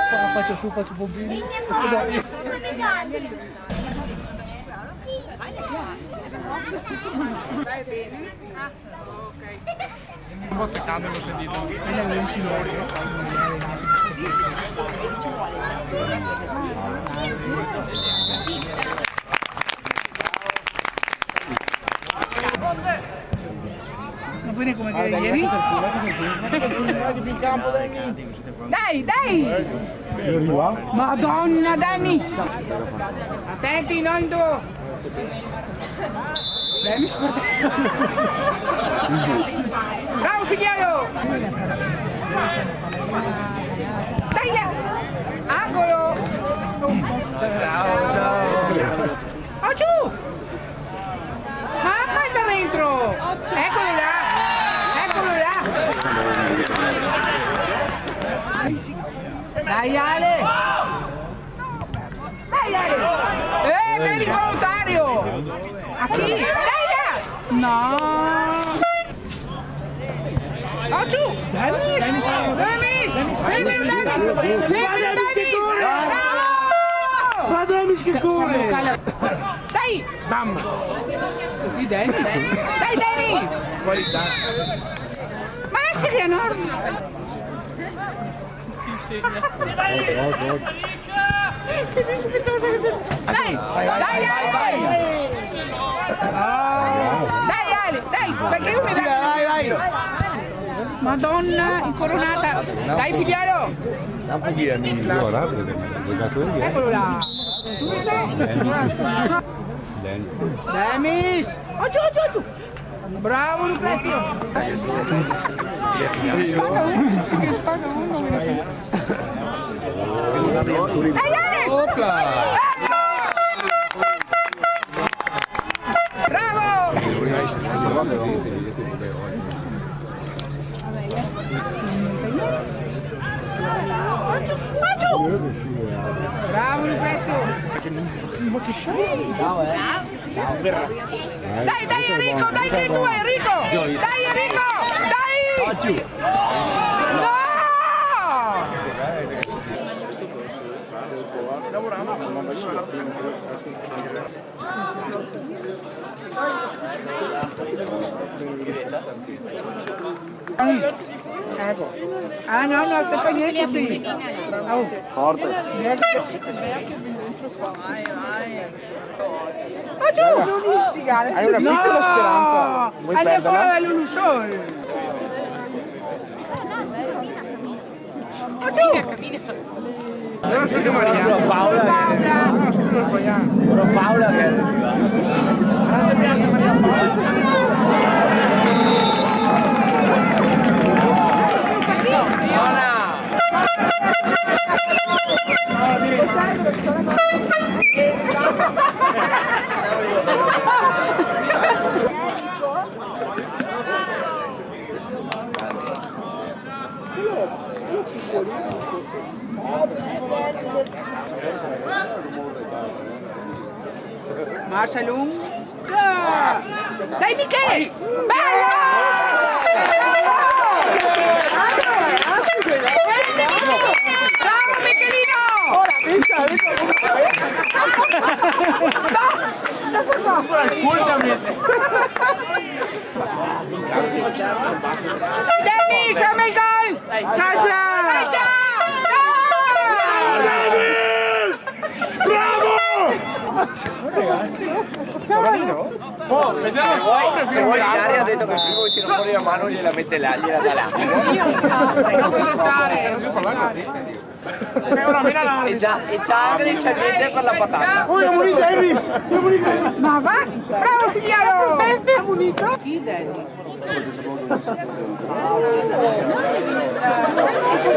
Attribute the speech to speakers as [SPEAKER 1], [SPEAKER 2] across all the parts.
[SPEAKER 1] Qua faccio su, faccio bombini.
[SPEAKER 2] Vai bene? Ah, ok.
[SPEAKER 1] Un po' peccando l'ho sentito.
[SPEAKER 2] Non fai come che ieri? Dai, dai! Madonna, Dani! Attenti, Nondo! Dai, mi sporta! Bravo, figliolo! Dai, dai! Angolo!
[SPEAKER 1] Ciao, ciao.
[SPEAKER 2] Oh, giù! Mamma, è da dentro! Eccolo là! Eccolo là! Dai, Ale! Dai, Ale! Per il volontario! A chi? Dai, là! No! Oh, giù! Demis! Fermi, Demis!
[SPEAKER 1] Ma Demis che corre!
[SPEAKER 2] Dai!
[SPEAKER 1] Bam!
[SPEAKER 2] Così, Denis! Dai, Denis!
[SPEAKER 1] Qualità.
[SPEAKER 2] Ma lascia che è enorme! Che dispettosa che te... Dai! Dai, Ale! Dai, Ale! Dai! Perché io mi dai!
[SPEAKER 1] Vai!
[SPEAKER 2] Madonna, incoronata! Dai, figliolo!
[SPEAKER 3] Un pochino migliora,
[SPEAKER 2] Eccolo là! Dove sei? Demis! Oh, giù, giù, giù! Bravo, Lucrezio! Spaga uno! Sì che spaga uno! Dai, Alex! Bravo! Bravo, Lucrezio!
[SPEAKER 1] Ma che show!
[SPEAKER 2] Dai, dai Enrico, dai che tu Enrico! Dai Enrico! Dai! No! Ecco. Ah no, no, te fai niente sì. Oh.
[SPEAKER 1] Forte.
[SPEAKER 2] Ma giù! Non istigare!
[SPEAKER 1] Hai una piccola speranza. Vuoi
[SPEAKER 2] Andiamo fuori
[SPEAKER 1] perderla?
[SPEAKER 2] dall'Ulusol! Ma giù!
[SPEAKER 1] Non so che Maria.
[SPEAKER 2] Paola! No, scusa, sbagliato.
[SPEAKER 1] Però Paola che arriva.
[SPEAKER 2] Marcia lunga! Dai Michele! Bello! Bravo Michelino!
[SPEAKER 1] Ora, vista. Ascoltami.
[SPEAKER 2] Demis, fammi il gol!
[SPEAKER 1] Calcia!
[SPEAKER 2] Calcia!
[SPEAKER 1] Bravo! Oh, vediamo se vuoi l'aria ha detto che prima tira fuori la mano gliela mette là, gliela dà là. Non se ne stare, se non più parlare. E già anche il salvete per la patata. Oh, è munito Davis!
[SPEAKER 2] Ma va! Bravo figliolo! È munito? Chi Dennis?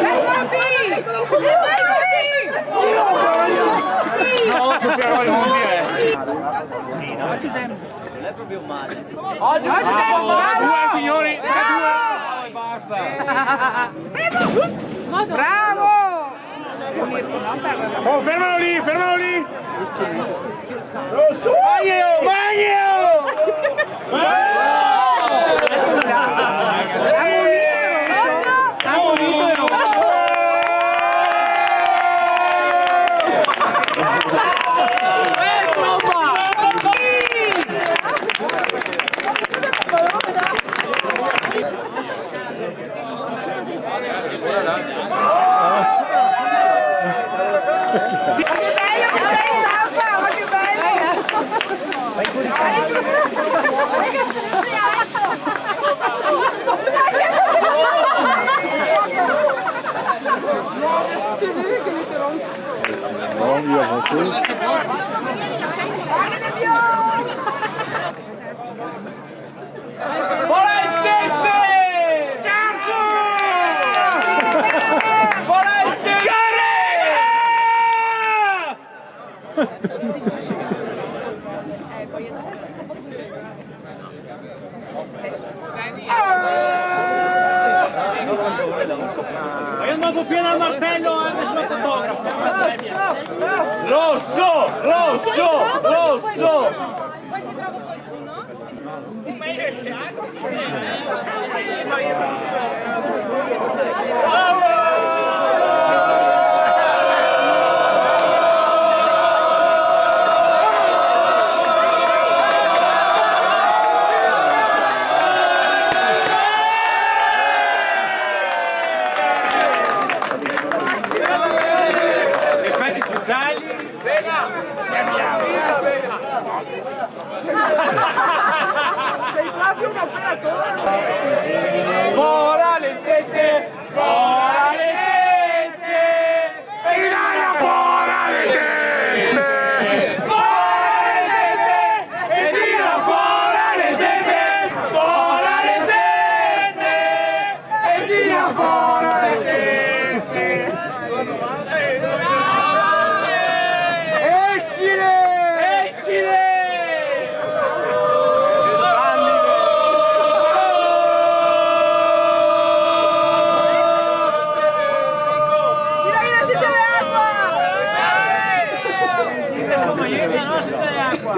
[SPEAKER 2] Dai Monti!
[SPEAKER 1] No, sappiamo il monti
[SPEAKER 2] Oggi tempo.
[SPEAKER 1] Non è proprio male.
[SPEAKER 2] Oggi tempo!
[SPEAKER 1] Due signori!
[SPEAKER 2] Bravo! Bravo!
[SPEAKER 1] Oh, fermalo lì! Magneo!
[SPEAKER 2] bello che sei in acqua, ma che bello!
[SPEAKER 3] Non via con te.
[SPEAKER 4] Io andavo pieno al martello anche sulla fotografo.
[SPEAKER 1] Rosso! Rosso! Rosso! Effetti speciali! Vega!
[SPEAKER 2] Sei proprio un operatore!
[SPEAKER 1] Fora le tette! Fora le tette! In aria fora le tette! Fora le tette! E tira fora le tette! Fora le tette! E tira fora le tette! Escile! Escile!
[SPEAKER 2] Mira, si c'è l'acqua!
[SPEAKER 4] Insomma, io no, se c'è acqua.